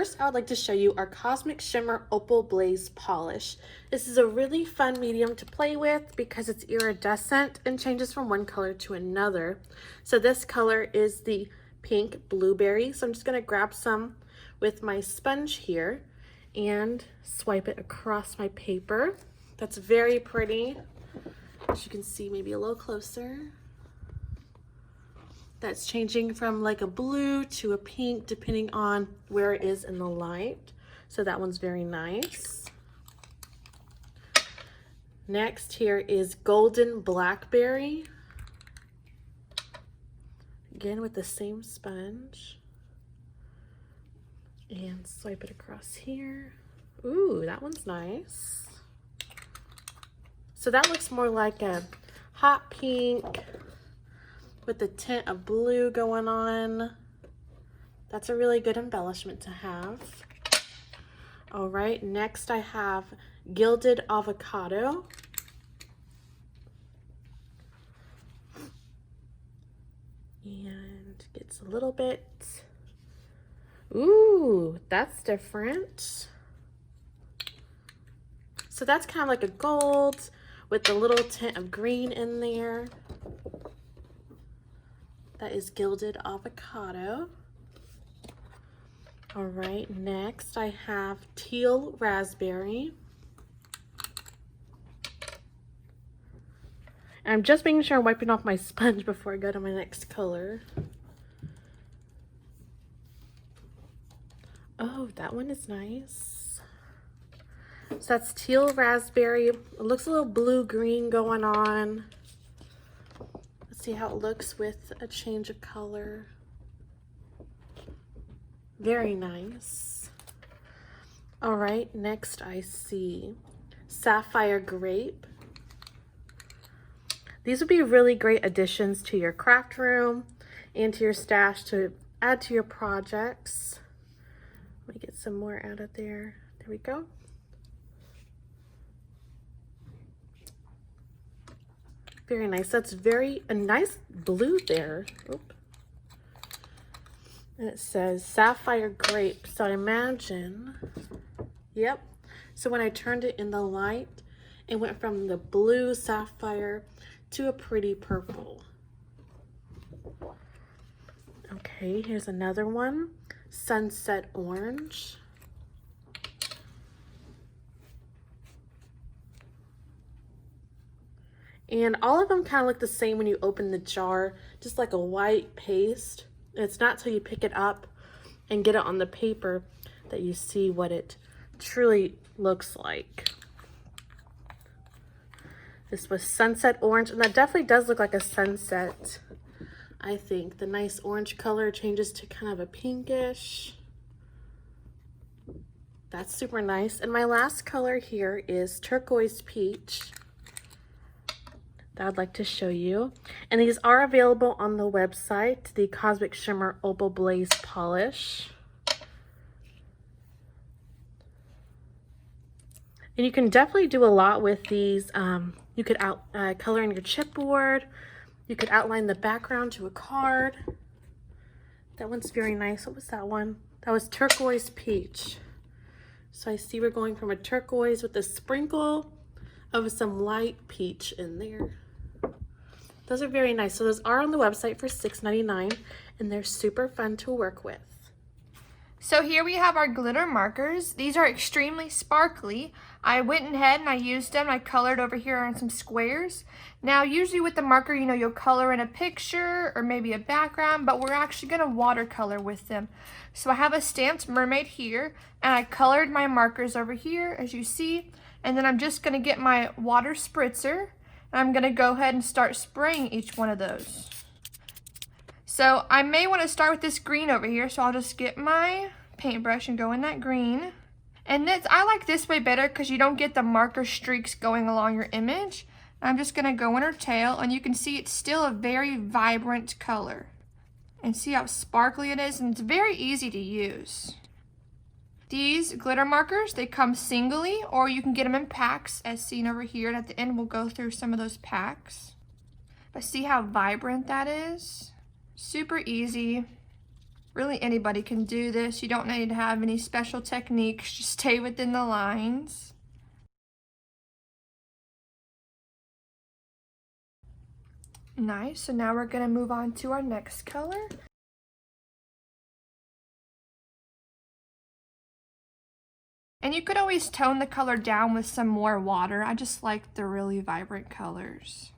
first I would like to show you our Cosmic Shimmer Opal Blaze Polish. This is a really fun medium to play with because it's iridescent and changes from one color to another. So this color is the pink blueberry. So I'm just going to grab some with my sponge here and swipe it across my paper. That's very pretty. As you can see, maybe a little closer. That's changing from like a blue to a pink depending on where it is in the light. So that one's very nice. Next here is Golden Blackberry. Again with the same sponge. And swipe it across here. Ooh, that one's nice. So that looks more like a hot pink with the tint of blue going on. That's a really good embellishment to have. All right, next I have Gilded Avocado. And gets a little bit, ooh, that's different. So that's kind of like a gold with a little tint of green in there. That is Gilded Avocado. All right, next I have Teal Raspberry. And I'm just making sure I'm wiping off my sponge before I go to my next color. Oh, that one is nice. So that's Teal Raspberry. It looks a little blue-green going on. See how it looks with a change of color. Very nice. All right, next I see Sapphire Grape. These would be really great additions to your craft room and to your stash to add to your projects. Let me get some more out of there. There we go. Very nice. That's a nice blue there. Oop. And it says Sapphire Grape. So I imagine, yep. So when I turned it in the light, it went from the blue sapphire to a pretty purple. Okay, here's another one. Sunset Orange. And all of them kind of look the same when you open the jar, just like a white paste. And it's not till you pick it up and get it on the paper that you see what it truly looks like. This was Sunset Orange, and that definitely does look like a sunset, I think. The nice orange color changes to kind of a pinkish. That's super nice. And my last color here is Turquoise Peach that I'd like to show you. And these are available on the website, the Cosmic Shimmer Opal Blaze Polish. And you can definitely do a lot with these. You could color in your chipboard. You could outline the background to a card. That one's very nice. What was that one? That was Turquoise Peach. So I see we're going from a turquoise with a sprinkle of some light peach in there. Those are very nice. So those are on the website for $6.99, and they're super fun to work with. So here we have our glitter markers. These are extremely sparkly. I went ahead and I used them. I colored over here on some squares. Now usually with the marker, you know, you'll color in a picture or maybe a background, but we're actually gonna watercolor with them. So I have a stamped mermaid here, and I colored my markers over here, as you see, and then I'm just gonna get my water spritzer, and I'm gonna go ahead and start spraying each one of those. So I may want to start with this green over here, so I'll just get my paintbrush and go in that green. And I like this way better because you don't get the marker streaks going along your image. I'm just going to go in her tail, and you can see it's still a very vibrant color. And see how sparkly it is, and it's very easy to use. These glitter markers, they come singly, or you can get them in packs as seen over here. And at the end, we'll go through some of those packs. But see how vibrant that is? Super easy. Really anybody can do this. You don't need to have any special techniques. Just stay within the lines. Nice. So now we're going to move on to our next color. And you could always tone the color down with some more water. I just like the really vibrant colors.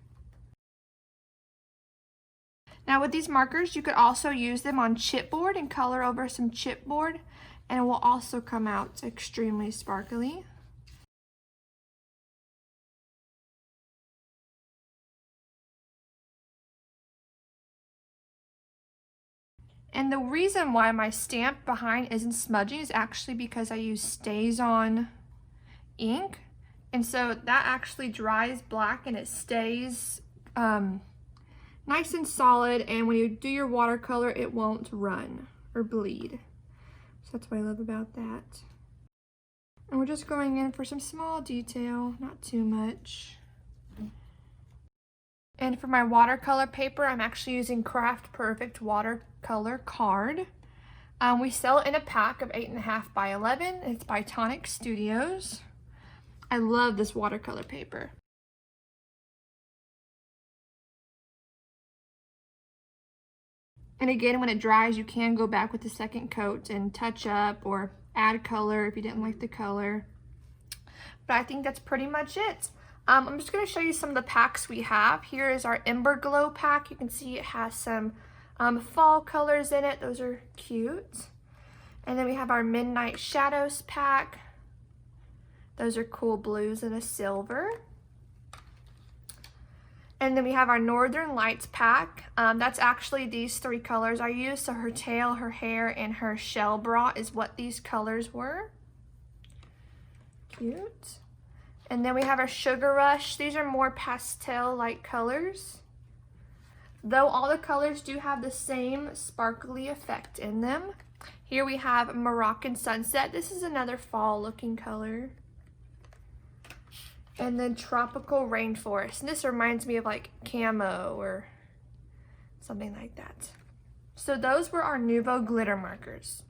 Now with these markers, you could also use them on chipboard and color over some chipboard, and it will also come out extremely sparkly. And the reason why my stamp behind isn't smudging is actually because I use StazOn ink. And so that actually dries black and it stays nice and solid. And when you do your watercolor, it won't run or bleed. So that's what I love about that. And we're just going in for some small detail, not too much. And for my watercolor paper, I'm actually using Craft Perfect watercolor card. We sell it in a pack of 8.5 by 11. It's by Tonic Studios. I love this watercolor paper. And again, when it dries, you can go back with the second coat and touch up or add color if you didn't like the color. But I think that's pretty much it. I'm just going to show you some of the packs we have. Here is our Ember Glow pack. You can see it has some fall colors in it. Those are cute. And then we have our Midnight Shadows pack. Those are cool blues and a silver. And then we have our Northern Lights pack. That's actually these 3 colors I used. So her tail, her hair, and her shell bra is what these colors were. Cute. And then we have our Sugar Rush. These are more pastel-like colors. Though all the colors do have the same sparkly effect in them. Here we have Moroccan Sunset. This is another fall-looking color. And then Tropical Rainforest. And this reminds me of like camo or something like that. So those were our Nuvo glitter markers.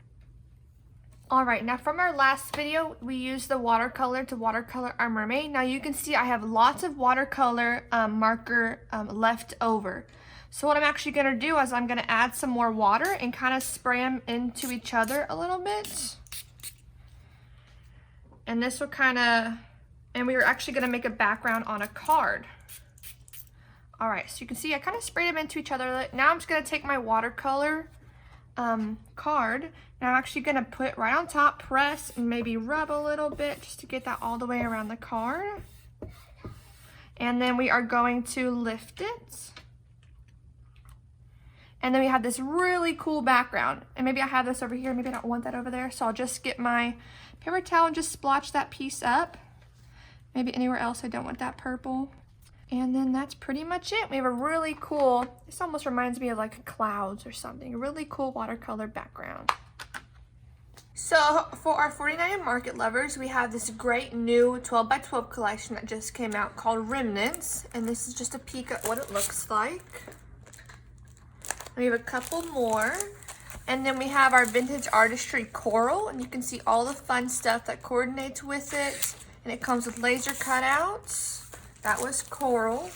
Alright, now from our last video, we used the watercolor to watercolor our mermaid. Now you can see I have lots of watercolor marker left over. So what I'm actually going to do is I'm going to add some more water and kind of spray them into each other a little bit. And this will kind of, and we were actually going to make a background on a card. Alright, so you can see I kind of sprayed them into each other. Now I'm just going to take my watercolor card. Now I'm actually going to put right on top, press, and maybe rub a little bit just to get that all the way around the card. And then we are going to lift it. And then we have this really cool background. And maybe I have this over here, maybe I don't want that over there. So I'll just get my paper towel and just splotch that piece up. Maybe anywhere else I don't want that purple. And then that's pretty much it. We have a really cool, this almost reminds me of like clouds or something. A really cool watercolor background. So for our 49 Market lovers, we have this great new 12 by 12 collection that just came out called Remnants. And this is just a peek at what it looks like. We have a couple more. And then we have our Vintage Artistry Coral. And you can see all the fun stuff that coordinates with it. And it comes with laser cutouts. That was Coral.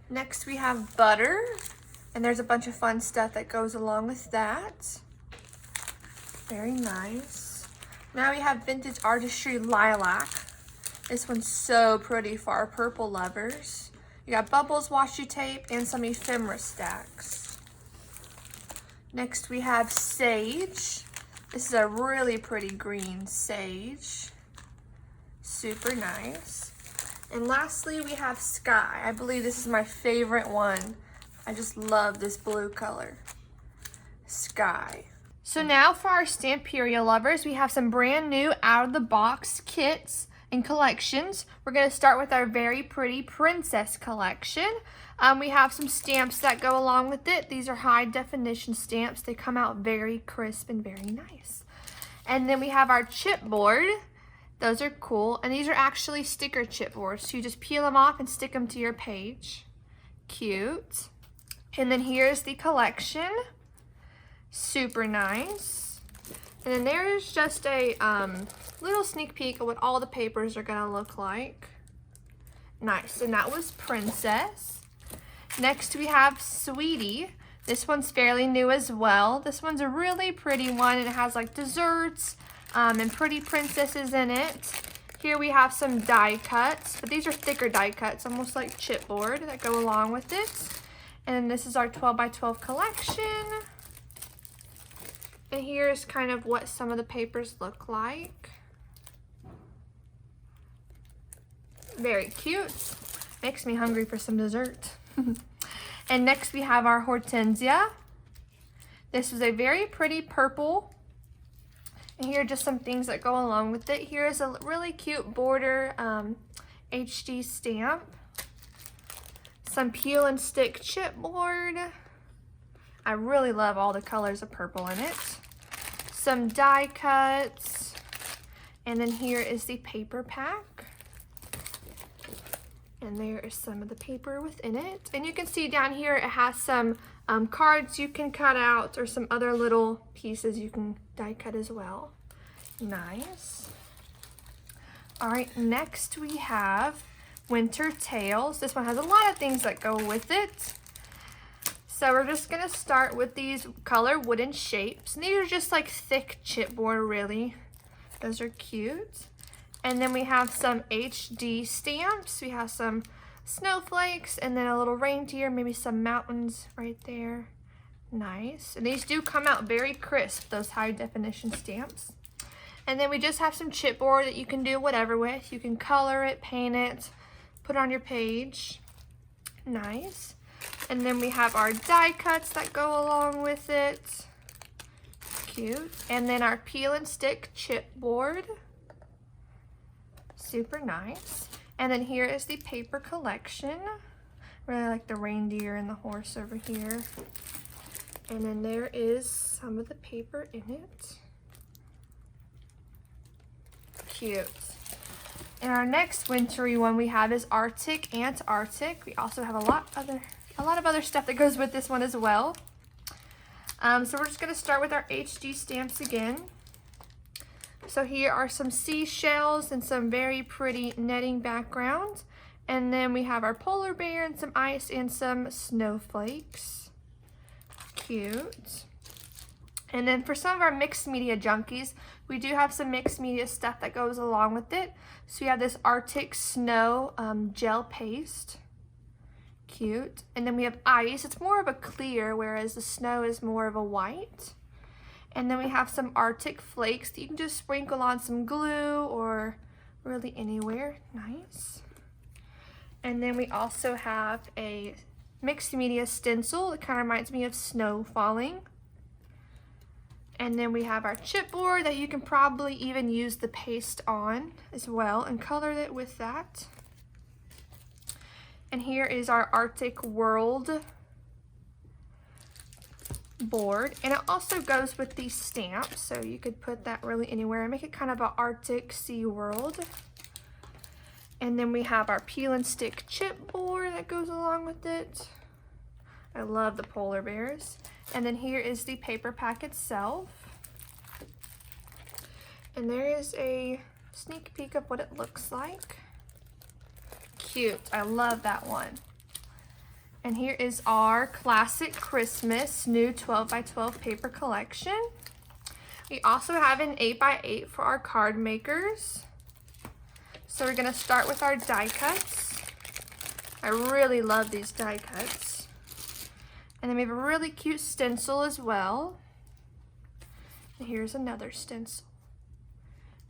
Next we have Butter. And there's a bunch of fun stuff that goes along with that. Very nice. Now we have Vintage Artistry Lilac. This one's so pretty for our purple lovers. You got bubbles, washi tape, and some ephemera stacks. Next we have Sage. This is a really pretty green sage. Super nice. And lastly we have Sky. I believe this is my favorite one. I just love this blue color. Sky. So now for our Stamperia lovers, we have some brand new out-of-the-box kits and collections. We're going to start with our very pretty Princess collection. We have some stamps that go along with it. These are high definition stamps. They come out very crisp and very nice. And then we have our chipboard. Those are cool. And these are actually sticker chipboards. So you just peel them off and stick them to your page. Cute. And then here's the collection. Super nice. And then there is just a little sneak peek of what all the papers are gonna look like. Nice, and that was Princess. Next we have Sweetie. This one's fairly new as well. This one's a really pretty one, and it has like desserts and pretty princesses in it. Here we have some die cuts, but these are thicker die cuts, almost like chipboard that go along with it. And then this is our 12 by 12 collection. And here's kind of what some of the papers look like. Very cute. Makes me hungry for some dessert. And next we have our Hortensia. This is a very pretty purple. And here are just some things that go along with it. Here is a really cute border HD stamp. Some peel and stick chipboard. I really love all the colors of purple in it. Some die cuts. And then here is the paper pack. And there is some of the paper within it. And you can see down here it has some cards you can cut out or some other little pieces you can die cut as well. Nice. All right, next we have Winter Tales. This one has a lot of things that go with it. So we're just gonna start with these color wooden shapes. And these are just like thick chipboard, really. Those are cute. And then we have some HD stamps. We have some snowflakes and then a little reindeer, maybe some mountains right there. Nice. And these do come out very crisp, those high definition stamps. And then we just have some chipboard that you can do whatever with. You can color it, paint it, put it on your page. Nice. And then we have our die cuts that go along with it. Cute. And then our peel and stick chipboard. Super nice. And then here is the paper collection. Really like the reindeer and the horse over here. And then there is some of the paper in it. Cute. And our next wintry one we have is Arctic Antarctic. We also have a lot of other stuff that goes with this one as well. So we're just gonna start with our HD stamps again. So here are some seashells and some very pretty netting backgrounds. And then we have our polar bear and some ice and some snowflakes. Cute. And then for some of our mixed media junkies, we do have some mixed media stuff that goes along with it. So we have this Arctic Snow gel paste. Cute. And then we have ice. It's more of a clear, whereas the snow is more of a white. And then we have some Arctic flakes that you can just sprinkle on some glue or really anywhere. Nice. And then we also have a mixed media stencil. It kind of reminds me of snow falling. And then we have our chipboard that you can probably even use the paste on as well and color it with that. And here is our Arctic World board, and it also goes with these stamps, so you could put that really anywhere and make it kind of an Arctic Sea World. And then we have our peel and stick chipboard that goes along with it. I love the polar bears. And then here is the paper pack itself, and there is a sneak peek of what it looks like. Cute. I love that one. And here is our classic Christmas new 12 by 12 paper collection. We also have an 8 by 8 for our card makers. So we're gonna start with our die cuts. I really love these die cuts. And then we have a really cute stencil as well. And here's another stencil.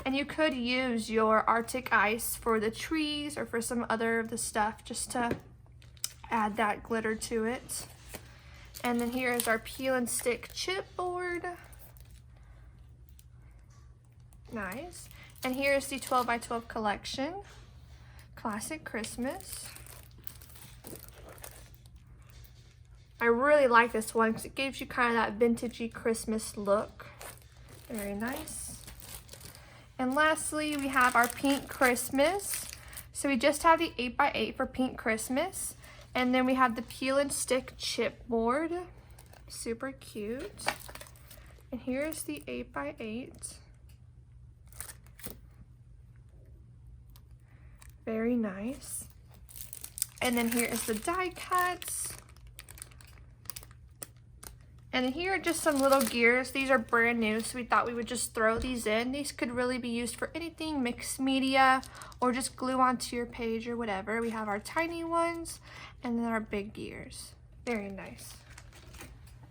And you could use your Arctic ice for the trees or for some other of the stuff just to add that glitter to it. And then here is our peel and stick chipboard. Nice. And here's the 12 by 12 collection. Classic Christmas. I really like this one because it gives you kind of that vintagey Christmas look. Very nice. And lastly, we have our Pink Christmas. So we just have the 8 by 8 for Pink Christmas. And then we have the peel and stick chipboard. Super cute. And here's the 8x8. Very nice. And then here is the die cuts. And then here are just some little gears. These are brand new, so we thought we would just throw these in. These could really be used for anything, mixed media, or just glue onto your page or whatever. We have our tiny ones and then our big gears. Very nice.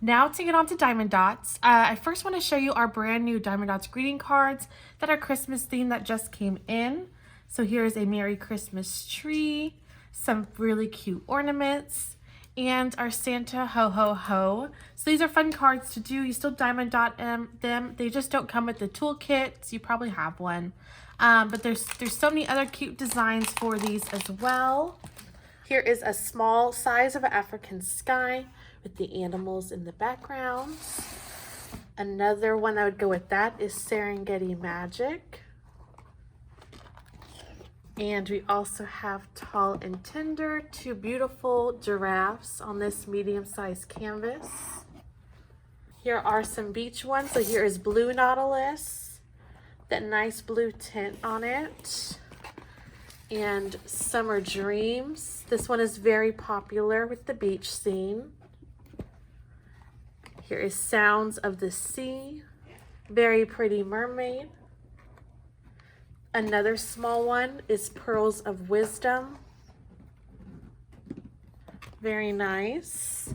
Now to get on to Diamond Dots, I first want to show you our brand new Diamond Dots greeting cards that are Christmas themed that just came in. So here's a Merry Christmas tree, some really cute ornaments, and our Santa Ho Ho Ho. So these are fun cards to do. You still Diamond Dot them. They just don't come with the toolkits. You probably have one. But there's so many other cute designs for these as well. Here is a small size of an African sky with the animals in the background. Another one that would go with that is Serengeti Magic. And we also have Tall and Tender, two beautiful giraffes on this medium-sized canvas. Here are some beach ones. So here is Blue Nautilus, that nice blue tint on it. And Summer Dreams. This one is very popular with the beach scene. Here is Sounds of the Sea, very pretty mermaid. Another small one is Pearls of Wisdom. Very nice.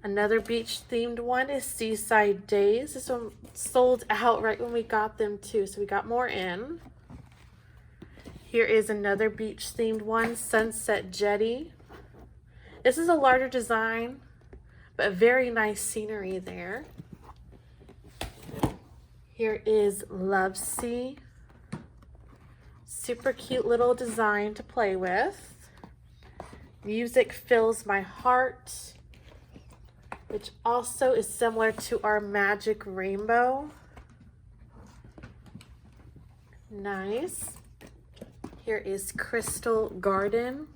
Another beach themed one is Seaside Days. This one sold out right when we got them too, so we got more in. Here is another beach themed one, Sunset Jetty. This is a larger design, but very nice scenery there. Here is Love Sea. Super cute little design to play with. Music Fills My Heart, which also is similar to our Magic Rainbow. Nice. Here is Crystal Garden.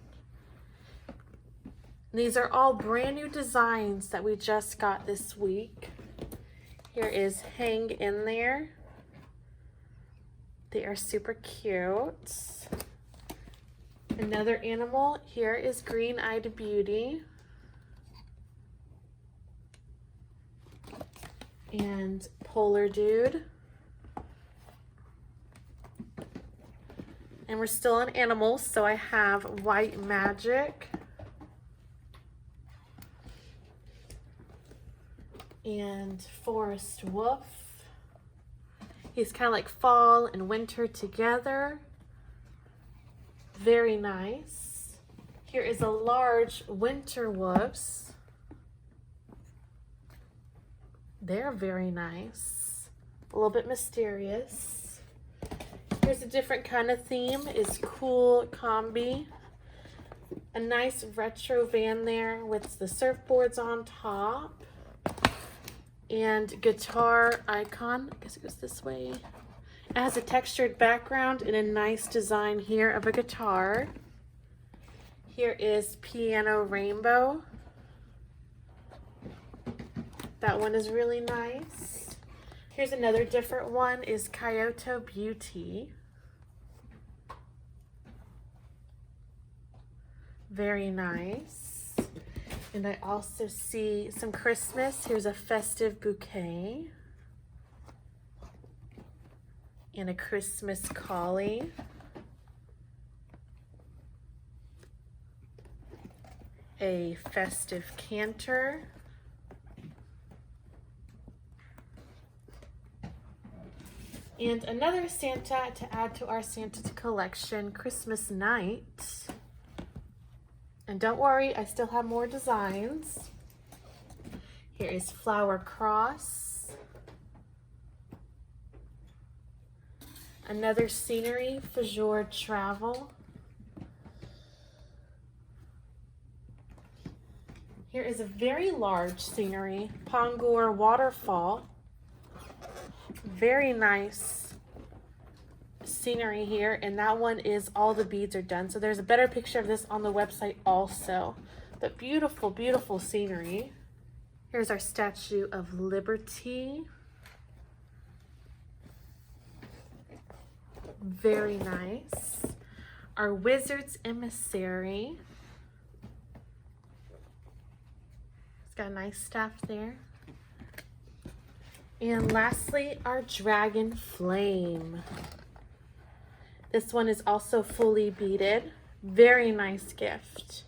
These are all brand new designs that we just got this week. Here is Hang In There. They are super cute. Another animal, here is Green Eyed Beauty. And Polar Dude. And we're still on animals, so I have White Magic. And Forest Wolf. He's kind of like fall and winter together. Very nice. Here is a large Winter Wolves. They're very nice. A little bit mysterious. Here's a different kind of theme, is Cool Combi. A nice retro van there with the surfboards on top. And guitar icon, I guess it goes this way. It has a textured background and a nice design here of a guitar. Here is Piano Rainbow. That one is really nice. Here's another different one, is Kyoto Beauty. Very nice. And I also see some Christmas. Here's a Festive Bouquet. And a Christmas Collie. A Festive Canter. And another Santa to add to our Santa collection, Christmas Night. And don't worry, I still have more designs. Here is Flower Cross. Another scenery, Fajor Travel. Here is a very large scenery, Pangor Waterfall. Very nice scenery here, and that one is all the beads are done. So there's a better picture of this on the website also. But beautiful, beautiful scenery. Here's our Statue of Liberty. Very nice. Our Wizard's Emissary. It's got a nice staff there. And lastly, our Dragon Flame. This one is also fully beaded. Very nice gift.